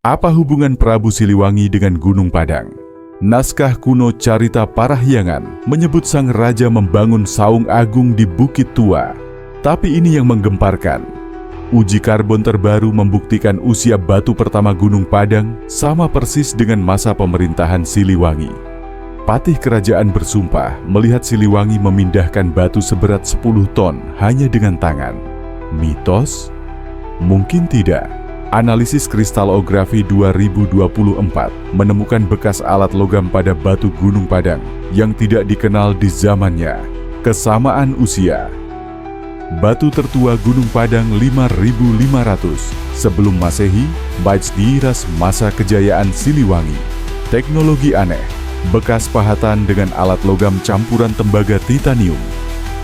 Apa hubungan Prabu Siliwangi dengan Gunung Padang? Naskah kuno Carita Parahyangan menyebut sang raja membangun saung agung di Bukit Tua. Tapi ini yang menggemparkan. Uji karbon terbaru membuktikan usia batu pertama Gunung Padang sama persis dengan masa pemerintahan Siliwangi. Patih kerajaan bersumpah melihat Siliwangi memindahkan batu seberat 10 ton hanya dengan tangan. Mitos? Mungkin tidak. Analisis kristalografi 2024 menemukan bekas alat logam pada batu Gunung Padang yang tidak dikenal di zamannya. Kesamaan usia. Batu tertua Gunung Padang 5500 sebelum Masehi, Baits diiras masa kejayaan Siliwangi. Teknologi aneh, bekas pahatan dengan alat logam campuran tembaga titanium.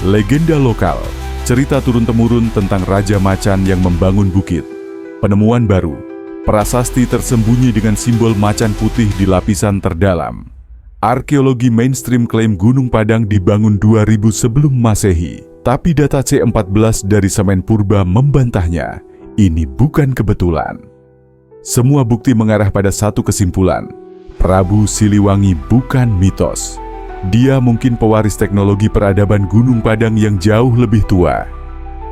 Legenda lokal, cerita turun-temurun tentang Raja Macan yang membangun bukit. Penemuan baru, prasasti tersembunyi dengan simbol macan putih di lapisan terdalam. Arkeologi mainstream klaim Gunung Padang dibangun 2000 sebelum Masehi, tapi data C14 dari semen purba membantahnya. Ini bukan kebetulan. Semua bukti mengarah pada satu kesimpulan. Prabu Siliwangi bukan mitos. Dia mungkin pewaris teknologi peradaban Gunung Padang yang jauh lebih tua.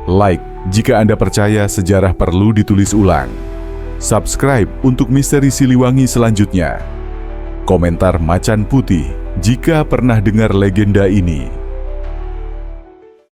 Like jika Anda percaya sejarah perlu ditulis ulang. Subscribe untuk misteri Siliwangi selanjutnya. Komentar Macan Putih jika pernah dengar legenda ini.